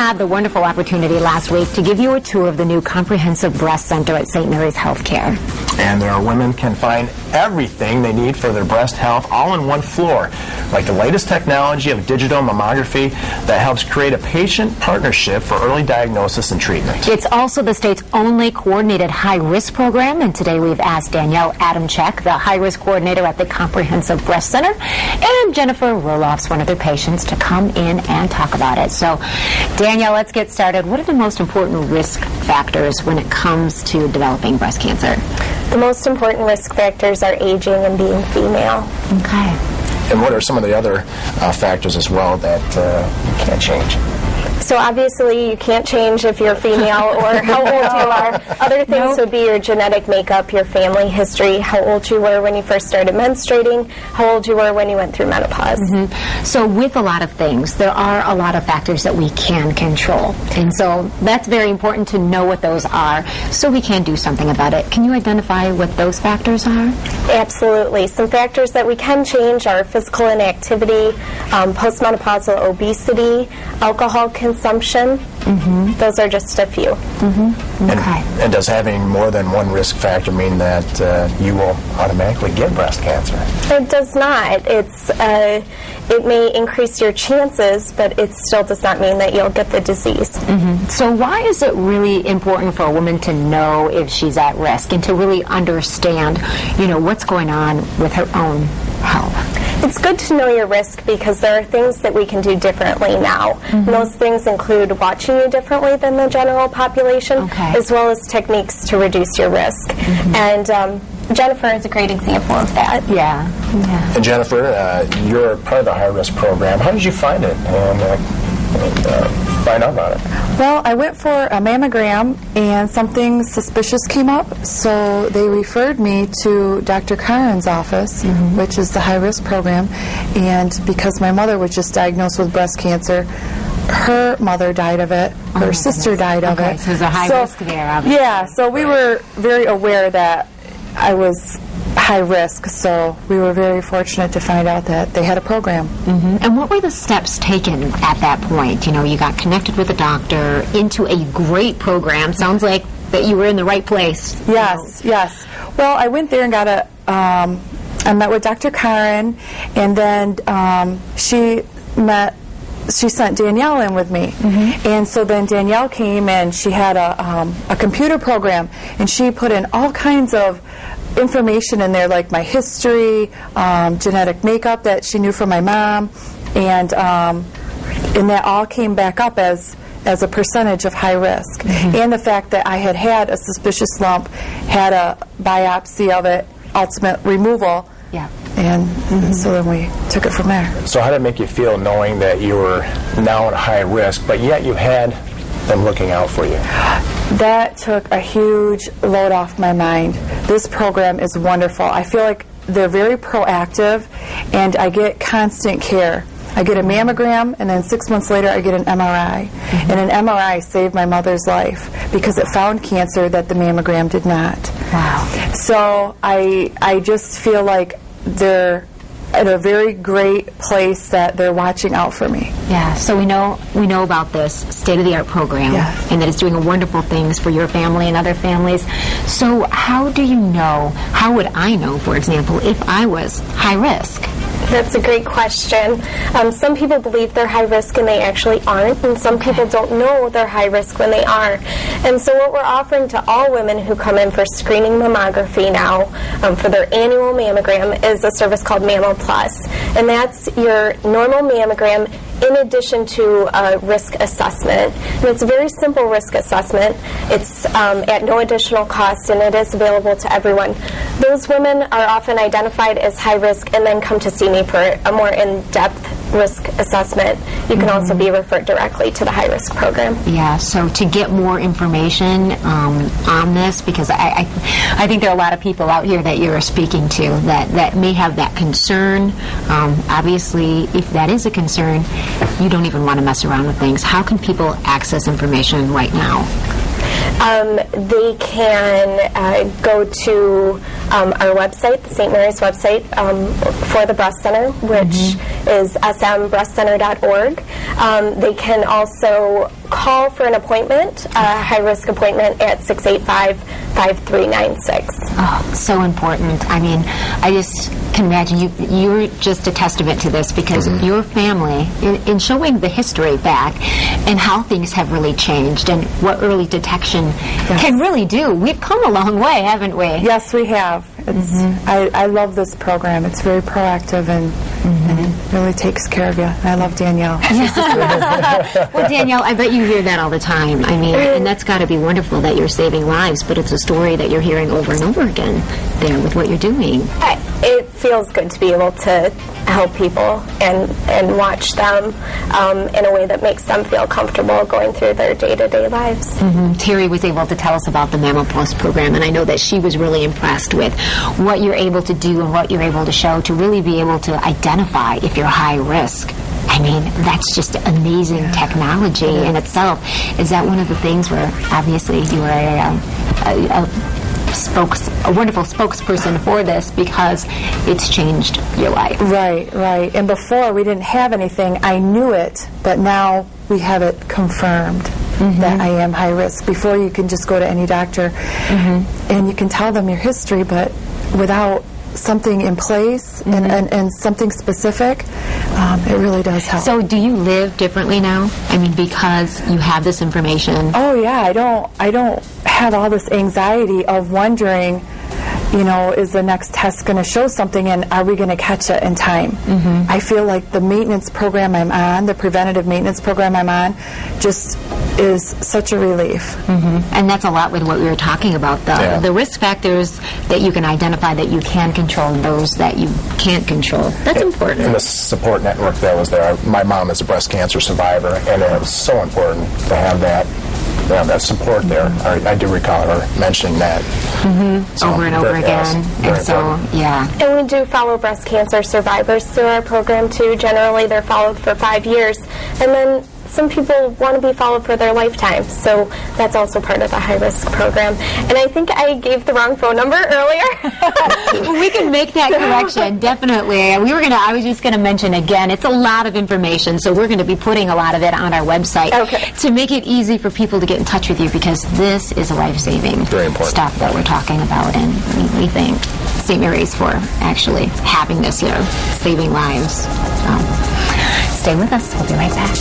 had the wonderful opportunity last week to give you a tour of the new Comprehensive Breast Center at St. Mary's Healthcare. And there women can find everything they need for their breast health all in one floor, like the latest technology of digital mammography that helps create a patient partnership for early diagnosis and treatment. It's also the state's only coordinated high-risk program, and today we've asked Danielle Adamczyk, the high-risk coordinator at the Comprehensive Breast Center, and Jennifer Roloffs, one of their patients, to come in and talk about it. So, Danielle, let's get started. What are the most important risk factors when it comes to developing breast cancer? The most important risk factors are aging and being female. Okay. And what are some of the other factors as well that you can't change? So obviously you can't change if you're female or how old you are. Other things would be your genetic makeup, your family history, how old you were when you first started menstruating, how old you were when you went through menopause. So with a lot of things, there are a lot of factors that we can control. And so that's very important to know what those are so we can do something about it. Can you identify what those factors are? Absolutely. Some factors that we can change are physical inactivity, postmenopausal obesity, alcohol consumption. Those are just a few. And does having more than one risk factor mean that you will automatically get breast cancer? It does not. It may increase your chances, but it still does not mean that you'll get the disease. So why is it really important for a woman to know if she's at risk and to really understand, what's going on with her own health? It's good to know your risk because there are things that we can do differently now. And those things include watching you differently than the general population, as well as techniques to reduce your risk. And Jennifer is a great example of that. Yeah. And Jennifer, you're part of the high-risk program. How did you find it and find out about it? Well, I went for a mammogram and something suspicious came up, so they referred me to Dr. Karen's office, which is the high-risk program, and because my mother was just diagnosed with breast cancer, her mother died of it, her sister died of it. So there's a high risk there, obviously. Yeah, so we were very aware that I was high risk, so we were very fortunate to find out that they had a program. And what were the steps taken at that point? You got connected with a doctor into a great program. Sounds like that you were in the right place. Yes. Well, I went there and got I met with Dr. Karen, and then she sent Danielle in with me. And so then Danielle came and she had a computer program, and she put in all kinds of information in there, like my history, genetic makeup that she knew from my mom, and that all came back up as a percentage of high risk. And the fact that I had a suspicious lump, had a biopsy of it, ultimate removal. And so then we took it from there. So how did it make you feel knowing that you were now at high risk, but yet you had them looking out for you? That took a huge load off my mind. This program is wonderful. I feel like they're very proactive, and I get constant care. I get a mammogram, and then 6 months later I get an MRI. And an MRI saved my mother's life because it found cancer that the mammogram did not. Wow. So I just feel like they're at a very great place that they're watching out for me. Yeah, so we know about this state-of-the-art program and that it's doing wonderful things for your family and other families. So how would I know, for example, if I was high risk? That's a great question. Some people believe they're high risk and they actually aren't, and some people don't know they're high risk when they are. And so what we're offering to all women who come in for screening mammography now for their annual mammogram is a service called Mammo Plus. And that's your normal mammogram in addition to a risk assessment. And it's a very simple risk assessment. It's at no additional cost, and it is available to everyone. Those women are often identified as high risk and then come to see me for a more in-depth risk assessment. You can also be referred directly to the high-risk program. Yeah, so to get more information on this, because I think there are a lot of people out here that you're speaking to that may have that concern. Obviously, if that is a concern, you don't even want to mess around with things. How can people access information right now? They can go to our website, the St. Mary's website for the Breast Center, which is smbreastcenter.org. They can also call for an appointment, a high-risk appointment at 685-5396. Oh, so important. I mean, I just can imagine you're just a testament to this because your family, in showing the history back and how things have really changed and what early detection can really do. We've come a long way, haven't we? Yes, we have. It's, I love this program. It's very proactive and really takes care of you. I love Danielle. Well, Danielle, I bet you hear that all the time. I mean, and that's got to be wonderful that you're saving lives, but it's a story that you're hearing over and over again there with what you're doing. It feels good to be able to help people and watch them in a way that makes them feel comfortable going through their day-to-day lives. Terry was able to tell us about the MammoPlus program, and I know that she was really impressed with what you're able to do and what you're able to show to really be able to identify if you're high risk. I mean, that's just amazing technology in itself. Is that one of the things where obviously you are a wonderful spokesperson for this because it's changed your life? Right. And before we didn't have anything. I knew it, but now we have it confirmed that I am high risk. Before you can just go to any doctor and you can tell them your history, but without something in place and something specific, it really does help. So do you live differently now? I mean, because you have this information? Oh yeah, I don't have all this anxiety of wondering, you know, is the next test going to show something and are we going to catch it in time? I feel like the maintenance program I'm on, the preventative maintenance program I'm on, just is such a relief. And that's a lot with what we were talking about, the risk factors that you can identify that you can control and those that you can't control. That's important. And the support network that was there. My mom is a breast cancer survivor, and it was so important to have that support there. I do recall her mentioning that over and over again. And so, And we do follow breast cancer survivors through our program too. Generally, they're followed for 5 years, and then some people want to be followed for their lifetime, so that's also part of the high-risk program. And I think I gave the wrong phone number earlier. We can make that correction, definitely. I was just going to mention again, it's a lot of information, so we're going to be putting a lot of it on our website to make it easy for people to get in touch with you, because this is a life-saving stuff that we're talking about, and we thank St. Mary's for actually having this here, saving lives. Stay with us. We'll be right back.